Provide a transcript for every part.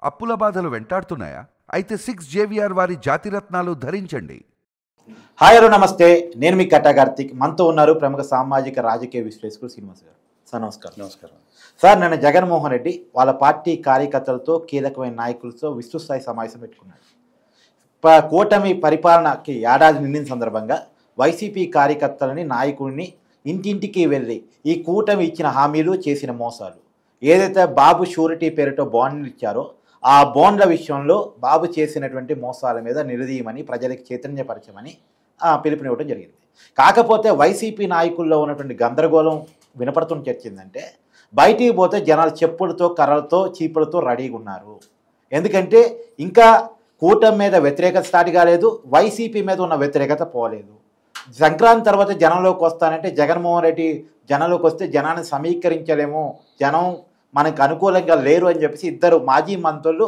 అప్పుల బాధలు వెంటాడుతున్నాయా? అయితే 6JVR వారి జాతిరత్నాలు ధరించండి. హాయ్ హలో నమస్తే, నేను మీ కట్టా కార్తిక్. మనతో ఉన్నారు ప్రముఖ సామాజిక రాజకీయ విశ్లేషకులు శ్రీనివాస్ గారు. సార్ నమస్కారం. నమస్కారం సార్, నిన్న జగన్మోహన్ రెడ్డి వాళ్ళ పార్టీ కార్యకర్తలతో కీలకమైన నాయకులతో విస్తృత స్థాయి సమావేశం పెట్టుకున్నారు. కూటమి పరిపాలనకి ఏడాది నిండిన సందర్భంగా వైసీపీ కార్యకర్తలని నాయకుడిని ఇంటింటికి వెళ్ళి ఈ కూటమి ఇచ్చిన హామీలు చేసిన మోసాలు, ఏదైతే బాబు షూరిటీ పేరుతో బాండ్లు ఇచ్చారో ఆ బాండ్ల విషయంలో బాబు చేసినటువంటి మోసాల మీద నిలదీయమని, ప్రజలకు చైతన్యపరచమని పిలుపునివ్వడం జరిగింది. కాకపోతే వైసీపీ నాయకుల్లో ఉన్నటువంటి గందరగోళం వినపడుతున్న చర్చ ఏంటంటే, బయటికి పోతే జనాలు చెప్పులతో, కర్రలతో, చీపులతో రెడీగా ఉన్నారు. ఎందుకంటే ఇంకా కూటమి మీద వ్యతిరేకత స్టార్ట్ కాలేదు, వైసీపీ మీద ఉన్న వ్యతిరేకత పోలేదు. సంక్రాంతి తర్వాత జనంలోకి వస్తానంటే జగన్మోహన్ రెడ్డి జనంలోకి వస్తే జనాన్ని సమీకరించలేము, జనం మనకు అనుకూలంగా లేరు అని చెప్పేసి ఇద్దరు మాజీ మంత్రులు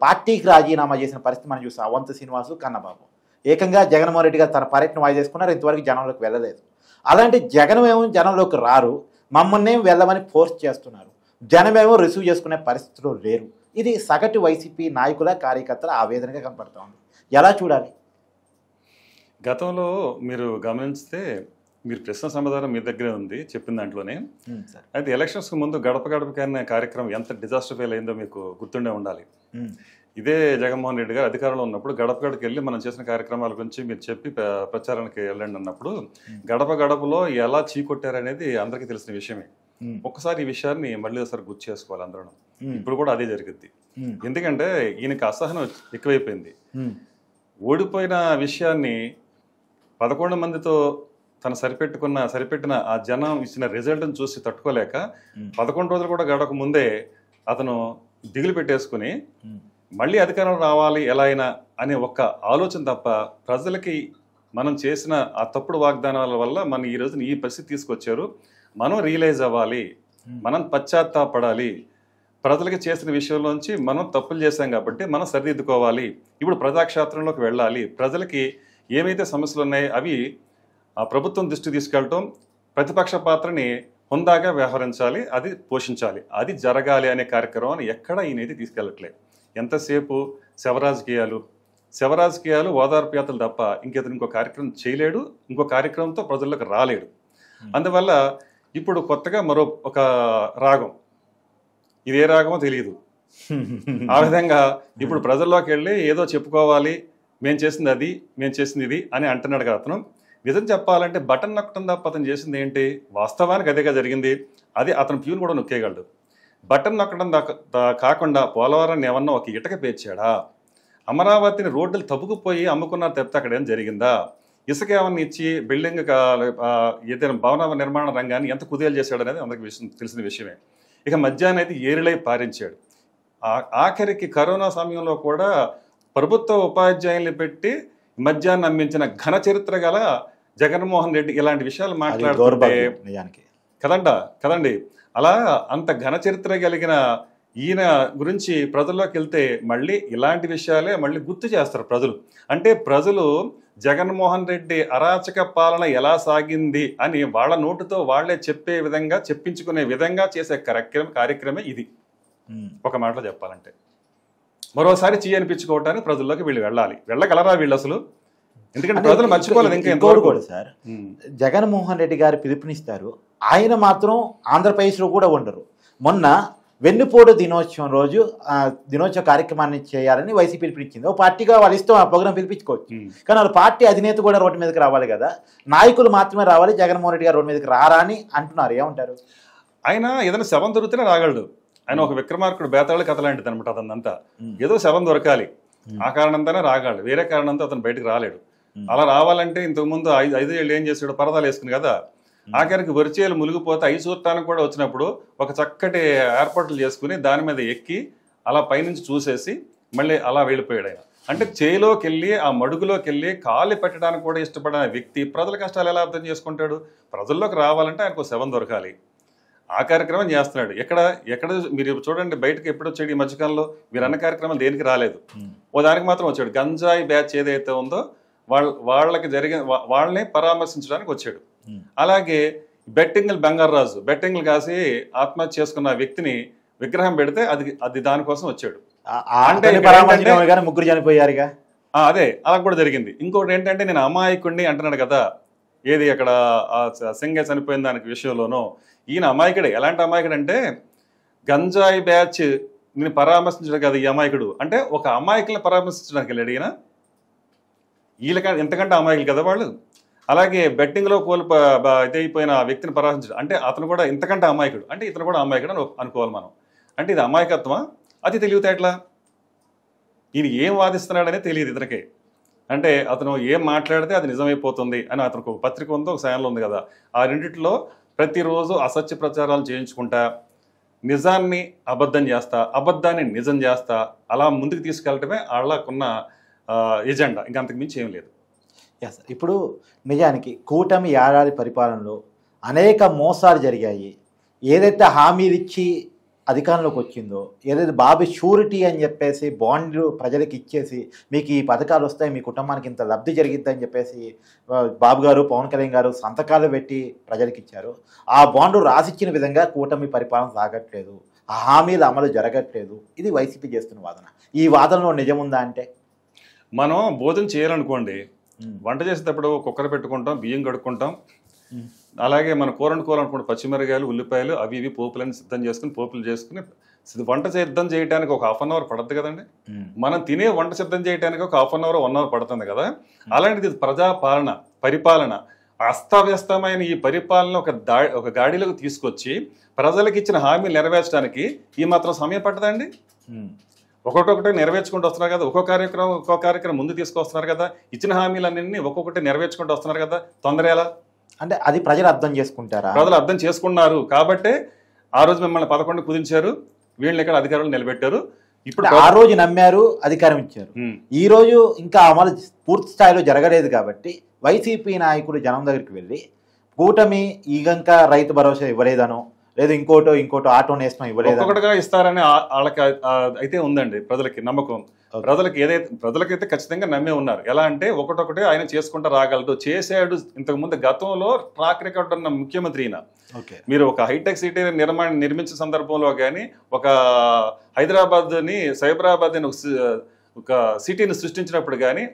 పార్టీకి రాజీనామా చేసిన పరిస్థితి మనం చూసాం. అవంతి శ్రీనివాసు, కన్నబాబు ఏకంగా జగన్మోహన్ రెడ్డి గారు తన పర్యటన వాయిదా చేసుకున్నారు. ఇంతవరకు జనంలోకి వెళ్ళలేదు. అలాంటి జగనమేమో జనంలోకి రారు, మమ్మల్ని వెళ్ళమని ఫోర్స్ చేస్తున్నారు. జనమేమో రిసీవ్ చేసుకునే పరిస్థితులు లేరు. ఇది సగటు వైసీపీ నాయకుల, కార్యకర్తల ఆవేదనగా కనపడతా ఉంది. ఎలా చూడాలి? గతంలో మీరు గమనిస్తే మీరు ప్రశ్న సమాధానం మీ దగ్గరే ఉంది చెప్పిన దాంట్లోనే. అయితే ఎలక్షన్స్కి ముందు గడప గడపకి అనే కార్యక్రమం ఎంత డిజాస్టర్ ఫెయిల్ అయిందో మీకు గుర్తుండే ఉండాలి. ఇదే జగన్మోహన్ రెడ్డి గారు అధికారంలో ఉన్నప్పుడు గడప గడపకి వెళ్ళి మనం చేసిన కార్యక్రమాల గురించి మీరు చెప్పి ప్రచారానికి వెళ్ళండి అన్నప్పుడు గడప గడపలో ఎలా చీకొట్టారనేది అందరికీ తెలిసిన విషయమే. ఒక్కసారి ఈ విషయాన్ని మళ్ళీ ఒకసారి గుర్తు చేసుకోవాలి అందరం. ఇప్పుడు కూడా అదే జరిగింది. ఎందుకంటే ఈయనకి అసహనం ఎక్కువైపోయింది. ఓడిపోయిన విషయాన్ని 11 మందితో తను సరిపెట్టిన ఆ జనం ఇచ్చిన రిజల్ట్ని చూసి తట్టుకోలేక 11 రోజులు కూడా గడక ముందే అతను దిగులు పెట్టేసుకుని మళ్ళీ అధికారం రావాలి ఎలా అయినా అనే ఒక్క ఆలోచన తప్ప, ప్రజలకి మనం చేసిన ఆ తప్పుడు వాగ్దానాల వల్ల మనం ఈ రోజున ఈ పరిస్థితి తీసుకొచ్చారు, మనం రియలైజ్ అవ్వాలి, మనం పశ్చాత్తాపడాలి, ప్రజలకి చేసిన విషయంలోంచి మనం తప్పులు చేశాం కాబట్టి మనం సరిదిద్దుకోవాలి, ఇప్పుడు ప్రజాక్షేత్రంలోకి వెళ్ళాలి, ప్రజలకి ఏమైతే సమస్యలు ఉన్నాయో అవి ఆ ప్రభుత్వం దృష్టి తీసుకెళ్ళటం, ప్రతిపక్ష పాత్రని హుందాగా వ్యవహరించాలి, అది పోషించాలి, అది జరగాలి అనే కార్యక్రమాన్ని ఎక్కడ ఈయనైతే తీసుకెళ్ళట్లేదు. ఎంతసేపు శవరాజకీయాలు ఓదార్పు యాత్రలు తప్ప ఇంకో కార్యక్రమం చేయలేడు, ఇంకో కార్యక్రమంతో ప్రజల్లోకి రాలేడు. అందువల్ల ఇప్పుడు కొత్తగా మరో ఒక రాగం, ఇదే రాగమో తెలియదు, ఆ విధంగా ఇప్పుడు ప్రజల్లోకి వెళ్ళి ఏదో చెప్పుకోవాలి, మేము చేసింది ఇది అని అంటున్నాడు కదా అతను. నిజం చెప్పాలంటే బటన్ నొక్కడం తప్ప అతను చేసింది ఏంటి? వాస్తవానికి అదేగా జరిగింది. అది అతను ప్యూన్ కూడా నొక్కేయగలడు. బటన్ నొక్కడం కాకుండా పోలవరాన్ని ఏమన్నా ఒక ఇటక పేర్చాడా? అమరావతిని రోడ్లు తవ్వుకుపోయి అమ్ముకున్నారు తప్పితే అక్కడ ఏం జరిగిందా? ఇసుక ఏమన్నా ఇచ్చి బిల్డింగ్ ఏదైనా భవన నిర్మాణ రంగాన్ని ఎంత కుదేలు చేశాడు అనేది అందరికి తెలిసిన విషయమే. ఇక మధ్యాహ్నం అయితే ఏరిలై పారించాడు. ఆఖరికి కరోనా సమయంలో కూడా ప్రభుత్వ ఉపాధ్యాయుల్ని పెట్టి మధ్యాహ్నం అమ్మించిన ఘన చరిత్ర గల జగన్మోహన్ రెడ్డి ఇలాంటి విషయాలు మాట్లాడుతుంటే కదండి. అలా అంత ఘన చరిత్ర కలిగిన ఈయన గురించి ప్రజల్లోకి వెళ్తే మళ్ళీ ఇలాంటి విషయాలే మళ్ళీ గుర్తు చేస్తారు ప్రజలు. అంటే ప్రజలు జగన్మోహన్ రెడ్డి అరాచక పాలన ఎలా సాగింది అని వాళ్ళ నోటుతో వాళ్లే చెప్పే విధంగా, చెప్పించుకునే విధంగా చేసే కార్యక్రమే ఇది. ఒక మాటలో చెప్పాలంటే మరోసారి అనిపించుకోవటానికి ప్రజల్లోకి వీళ్ళు వెళ్ళగలరా వీళ్ళు అసలు? ఎందుకంటే ప్రజలు మర్చిపోలేదు. ఇంకా కూడా సార్, జగన్మోహన్ రెడ్డి గారు పిలుపునిస్తారు, ఆయన మాత్రం ఆంధ్రప్రదేశ్లో కూడా ఉండరు. మొన్న వెన్నుపోటు దినోత్సవం రోజు దినోత్సవ కార్యక్రమాన్ని చేయాలని వైసీపీ పిలిపించింది. ఓ పార్టీగా వాళ్ళు ఇష్టం, ఆ ప్రోగ్రాం పిలిపించుకోవచ్చు. కానీ వాళ్ళ పార్టీ అధినేత కూడా రోడ్డు మీదకి రావాలి కదా, నాయకులు మాత్రమే రావాలి, జగన్మోహన్ రెడ్డి గారు రోడ్డు మీదకి రారా అని అంటున్నారు. ఏమంటారు? ఆయన ఏదైనా శవం దొరికితేనే రాగలడు. ఆయన ఒక విక్రమార్కుడు బేతాళ కథ లాంటిది అనమాట. అతనంతా ఏదో శవం దొరకాలి, ఆ కారణంతోనే రాగాడు, వేరే కారణంతో అతను బయటకు రాలేడు. అలా రావాలంటే ఇంతకుముందు 5 ఏళ్ళు ఏం చేసాడు? పరదాలు వేసుకుని కదా, ఆఖరికి వరిచేలు మునిగిపోతే ఐదు చూడటానికి కూడా వచ్చినప్పుడు ఒక చక్కటి ఏర్పాట్లు చేసుకుని దాని మీద ఎక్కి అలా పైనుంచి చూసేసి మళ్ళీ అలా వెళ్ళిపోయాడు ఆయన. అంటే చేలోకి వెళ్ళి ఆ మడుగులోకి వెళ్ళి కాళ్ళు పెట్టడానికి కూడా ఇష్టపడిన వ్యక్తి ప్రజల కష్టాలు ఎలా అర్థం చేసుకుంటాడు? ప్రజల్లోకి రావాలంటే ఆయనకు శవం దొరకాలి, ఆ కార్యక్రమం చేస్తున్నాడు. ఎక్కడ మీరు చూడండి, బయటకు ఎప్పుడు వచ్చాడు ఈ మధ్యకాలంలో? మీరు అన్న కార్యక్రమాలు దేనికి రాలేదు, ఓ దానికి మాత్రం వచ్చాడు. గంజాయి బ్యాచ్ ఏదైతే ఉందో వాళ్ళకి వాళ్ళని పరామర్శించడానికి వచ్చాడు. అలాగే బెట్టింగ్లు బంగారాజు బెట్టింగ్లు కాసి ఆత్మహత్య చేసుకున్న వ్యక్తిని విగ్రహం పెడితే అది దానికోసం వచ్చాడు. అంటే కానీ ముగ్గురు చనిపోయారుగా. అదే అలా కూడా జరిగింది. ఇంకోటి ఏంటంటే నేను అమాయకుడిని అంటున్నాడు కదా, ఏది అక్కడ సింగ చనిపోయిన దానికి విషయంలోనూ ఈయన అమాయకుడే. ఎలాంటి అమాయకుడు అంటే గంజాయి బ్యాచ్ నేను పరామర్శించడం కదా ఈ అమాయకుడు, అంటే ఒక అమాయకుల్ని పరామర్శించడానికి వెళ్ళాడు ఈయన. వీళ్ళకి ఎంతకంటే అమాయకులు కదా వాళ్ళు. అలాగే బెట్టింగ్లో ఇదైపోయిన వ్యక్తిని పరామర్శించడం అంటే అతను కూడా ఇంతకంటే అమాయకుడు, అంటే ఇతను కూడా అమాయకుడు అని అనుకోవాలి మనం. అంటే ఇది అమాయకత్వమా, అది తెలివితేటలా? ఈయన ఏం వాదిస్తున్నాడనే తెలియదు ఇతనికి. అంటే అతను ఏం మాట్లాడితే అది నిజమైపోతుంది అని అతనికి ఒక పత్రిక ఉందో ఒక ఛానల్ ఉంది కదా, ఆ రెండిట్లో ప్రతిరోజు అసత్య ప్రచారాలు చేయించుకుంటా, నిజాన్ని అబద్ధం చేస్తా, అబద్ధాన్ని నిజం చేస్తా, అలా ముందుకు తీసుకెళ్ళటమే వాళ్ళకున్న ఎజెండా, ఇంకా అంతకు మించి ఏం లేదు. ఎస్, ఇప్పుడు నిజానికి కూటమి ఏడాది పరిపాలనలో అనేక మోసాలు జరిగాయి. ఏదైతే హామీలు ఇచ్చి అధికారంలోకి వచ్చిందో, ఏదైతే బాబు షూరిటీ అని చెప్పేసి బాండ్లు ప్రజలకు ఇచ్చేసి మీకు ఈ పథకాలు వస్తాయి, మీ కుటుంబానికి ఇంత లబ్ధి జరిగిద్ది అని చెప్పేసి బాబు గారు పవన్ కళ్యాణ్ గారు సంతకాలు పెట్టి ప్రజలకు ఇచ్చారు. ఆ బాండ్లు రాసిచ్చిన విధంగా కూటమి పరిపాలన సాగట్లేదు, ఆ హామీల అమలు జరగట్లేదు. ఇది వైసీపీ చేస్తున్న వాదన. ఈ వాదనలో నిజం ఉందా అంటే? మనం భోజనం చేయాలనుకోండి, వంట చేసేటప్పుడు కుక్కర్ పెట్టుకుంటాం, బియ్యం కడుక్కుంటాం, అలాగే మనం కూర వండుకోవాలనుకుంటే పచ్చిమిరకాయలు, ఉల్లిపాయలు అవి ఇవి పోపులన్నీ సిద్ధం చేసుకుని పోపులు చేసుకుని వంట సిద్ధం చేయడానికి ఒక 1/2 అవర్ పడుతుంది కదండి. మనం తినే వంట సిద్ధం చేయడానికి ఒక 1/2 అవర్ 1 అవర్ పడుతుంది కదా. అలాంటిది ప్రజాపాలన, పరిపాలన, అస్తవ్యస్తమైన ఈ పరిపాలన ఒక గాడిలోకి తీసుకొచ్చి ప్రజలకు ఇచ్చిన హామీలు నెరవేర్చడానికి ఈ మాత్రం సమయం పట్టదండి. ఒక్కొక్కటి నెరవేర్చుకుంటూ వస్తున్నారు కదా, ఒక్కో కార్యక్రమం ముందు తీసుకొస్తున్నారు కదా, ఇచ్చిన హామీలన్నీ ఒక్కొక్కటి నెరవేర్చుకుంటూ వస్తున్నారు కదా, తొందర ఎలా? అంటే అది ప్రజలు అర్థం చేసుకుంటారా? ప్రజలు అర్థం చేసుకున్నారు కాబట్టే ఆ రోజు మిమ్మల్ని 11 కుదించారు, వీళ్ళని ఇక్కడ అధికారులు నిలబెట్టారు. ఇప్పుడు ఆ రోజు నమ్మారు, అధికారం ఇచ్చారు. ఈ రోజు ఇంకా అమలు పూర్తి స్థాయిలో జరగలేదు కాబట్టి వైసీపీ నాయకులు జనం దగ్గరికి వెళ్ళి కూటమి ఇంకా రైతు భరోసా ఇవ్వలేదనో, లేదు ఇంకోటో ఆటో నేస్తం ఇవ్వలేదు, ఒక్కొక్కటిగా ఇస్తారని వాళ్ళకి అయితే ఉందండి ప్రజలకి నమ్మకం. ప్రజలకైతే ఖచ్చితంగా నమ్మే ఉన్నారు. ఎలా అంటే ఒకటొకటి ఆయన చేసుకుంటూ రాగలడు, చేశాడు. ఇంతకుముందు గతంలో ట్రాక్ రికార్డ్ ఉన్న ముఖ్యమంత్రి ఈయన. మీరు ఒక హైటెక్ సిటీ నిర్మించిన సందర్భంలో కానీ, ఒక హైదరాబాద్ని సైబరాబాద్ అని ఒక సిటీని సృష్టించినప్పుడు కానీ,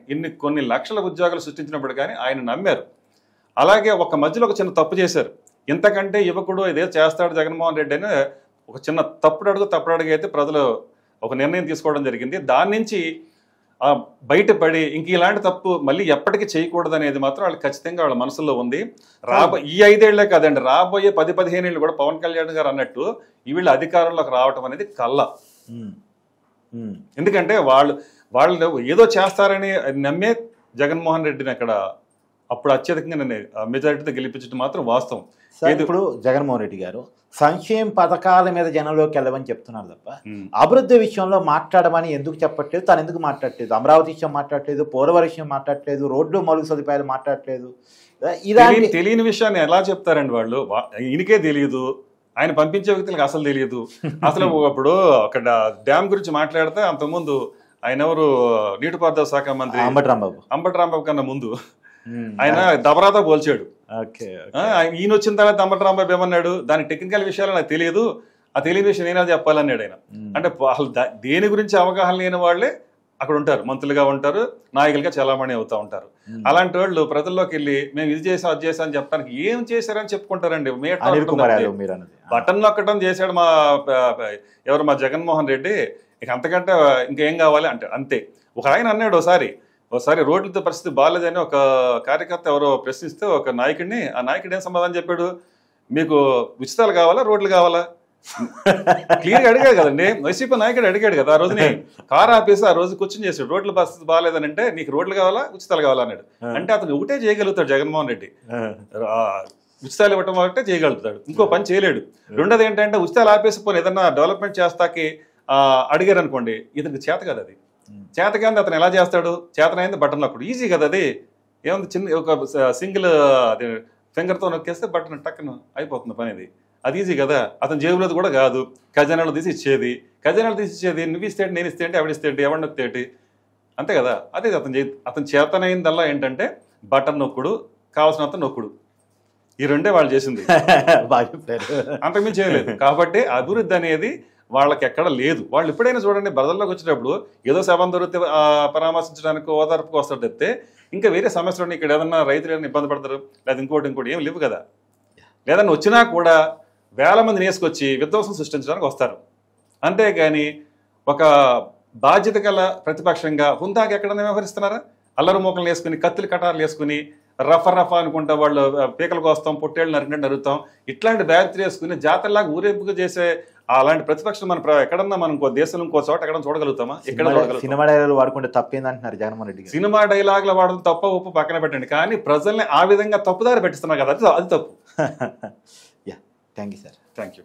కొన్ని లక్షల ఉద్యోగాలు సృష్టించినప్పుడు కానీ ఆయన నమ్మారు. అలాగే ఒక మధ్యలో ఒక చిన్న తప్పు చేశారు. ఇంతకంటే యువకుడు ఇదే చేస్తాడు జగన్మోహన్ రెడ్డి అని ఒక చిన్న తప్పుడు అడుగు అయితే ప్రజలు ఒక నిర్ణయం తీసుకోవడం జరిగింది. దాని నుంచి బయటపడి ఇంక ఇలాంటి తప్పు మళ్ళీ ఎప్పటికీ చేయకూడదు అనేది మాత్రం వాళ్ళకి ఖచ్చితంగా వాళ్ళ మనసులో ఉంది. ఈ 5 ఏళ్లే కాదండి, రాబోయే 10-15 ఏళ్ళు కూడా పవన్ కళ్యాణ్ గారు అన్నట్టు వీళ్ళు అధికారంలోకి రావటం అనేది కళ్ళ. ఎందుకంటే వాళ్ళు ఏదో చేస్తారని నమ్మే జగన్మోహన్ రెడ్డిని అక్కడ అప్పుడు అత్యధికంగా మెజారిటీతో గెలిపించడం మాత్రం వాస్తవం. ఇప్పుడు జగన్మోహన్ రెడ్డి గారు సంక్షేమ పథకాల మీద జనంలోకి వెళ్ళమని చెప్తున్నారు తప్ప అభివృద్ధి విషయంలో మాట్లాడమని ఎందుకు చెప్పట్లేదు? తను ఎందుకు మాట్లాడలేదు? అమరావతి విషయం మాట్లాడలేదు, పోలవరం విషయం మాట్లాడలేదు, రోడ్లు మౌలిక సదుపాయాలు మాట్లాడలేదు. ఇలాంటి తెలియని విషయాన్ని ఎలా చెప్తారండి వాళ్ళు? ఈయనకే తెలియదు, ఆయన పంపించే వ్యక్తులకు అసలు తెలియదు. అసలు ఇప్పుడు అక్కడ డ్యామ్ గురించి మాట్లాడితే అంతకుముందు ఆయన ఎవరు నీటిపారుదల శాఖ మంత్రి అంబటి రాంబాబు కన్నా ముందు ఆయన దబరాతో పోల్చాడు. ఈయన వచ్చిన తర్వాత అంబటి రాంబాబు ఏమన్నాడు, దాని టెక్నికల్ విషయాలు నాకు తెలియదు, ఆ తెలియని విషయం నేనే చెప్పాలన్నాడు ఆయన. అంటే అసలు దేని గురించి అవగాహన లేని వాళ్ళే అక్కడ ఉంటారు, మంత్రులుగా ఉంటారు, నాయకులుగా చలామణి అవుతూ ఉంటారు. అలాంటి వాళ్ళు ప్రజల్లోకి వెళ్ళి మేము ఇది చేసాం అది చేసాం అని చెప్పడానికి ఏం చేశారని చెప్పుకుంటారండి. బటన్ నొక్కడం చేశాడు మా జగన్మోహన్ రెడ్డి, ఇక అంతకంటే ఇంకేం కావాలి అంటే అంతే. ఒక ఆయన అన్నాడు ఒకసారి రోడ్లతో పరిస్థితి బాగాలేదని ఒక కార్యకర్త ఎవరో ప్రశ్నిస్తే ఒక నాయకుడిని, ఆ నాయకుడు ఏం సమాధానం చెప్పాడు, మీకు ఉచితాలు కావాలా రోడ్లు కావాలా? క్లియర్గా అడిగాడు కదండి, వైసీపీ నాయకుడు అడిగాడు కదా ఆ రోజుని. కారు ఆపేసి ఆ రోజు కూర్చొని చేశాడు, రోడ్ల పరిస్థితి బాగాలేదని అంటే నీకు రోడ్లు కావాలా ఉచితాలు కావాలా అన్నాడు. అంటే అతను ఒకటే చేయగలుగుతాడు జగన్మోహన్ రెడ్డి, ఉచితాలు ఇవ్వటం ఒకటే చేయగలుగుతాడు, ఇంకో పని చేయలేడు. రెండోది ఏంటంటే ఉచితాలు ఆపేసి పోనీ ఏదన్నా డెవలప్మెంట్ చేస్తాకి అడిగారు అనుకోండి, ఇతనికి చేత కదా, అది చేత కానీ అతను ఎలా చేస్తాడు? చేతనైంది బటన్ అప్పుడు ఈజీ కదా, అది ఏముంది, చిన్న ఒక సింగిల్ ఫింగర్తో నొక్కేస్తే బటన్ టక్కన అయిపోతుంది పని, అది ఈజీ కదా. అతని జేబులోది కూడా కాదు, ఖజానాలో తీసి ఇచ్చేది, నువ్వు ఇస్తే నేను ఇస్తే అంటే ఎవడిస్తే ఎవరు నొక్కితేటి, అంతే కదా. అదే అతను చేతనైందల్లా ఏంటంటే బటన్ నొక్కుడు, కావాల్సినంత నొక్కుడు, ఈ రెండే వాళ్ళు చేసింది, అంతకుమించి చేయలేదు. కాబట్టి అభివృద్ధి అనేది వాళ్ళకి ఎక్కడ లేదు. వాళ్ళు ఎప్పుడైనా చూడండి బదల్లోకి వచ్చేటప్పుడు ఏదో శవం దొరికితే పరామర్శించడానికి ఓదార్పుకు వస్తారు తప్పితే ఇంకా వేరే సమస్యలు ఇక్కడ ఏదన్నా రైతులు ఏదైనా ఇబ్బంది పడతారు లేదా ఇంకోటి ఏం లేవు కదా. లేదన్నా వచ్చినా కూడా వేల మందిని వేసుకొచ్చి విధ్వంసం సృష్టించడానికి వస్తారు. అంతేగాని ఒక బాధ్యత గల ప్రతిపక్షంగా హుందాగా ఎక్కడన్నా వ్యవహరిస్తున్నారా? అల్లరి మూకలు వేసుకుని కత్తులు కటార్లు వేసుకుని రఫా అనుకుంటా వాళ్ళు పీకలకు వస్తాం, పొట్టేళ్ళు నరుకుతాం, ఇట్లాంటి బ్యారిత్రి వేసుకుని జాతరలాగా ఊరేంపుగా చేసే అలాంటి ప్రతిపక్షం మన ఎక్కడన్నా మనం దేశంలో ఇంకో చోట ఎక్కడ చూడగలుగుతామా? సినిమా డైలాగులు వాడుకుంటే తప్పేందంటున్నారు జగన్మోహన్ రెడ్డి. సినిమా డైలాగులు వాడడం తప్ప ఉప్పు పక్కన పెట్టండి, కానీ ప్రజల్ని ఆ విధంగా తప్పుదారి పెట్టిస్తున్నారు కదా, అది తప్పు. Thank you sir. Thank you.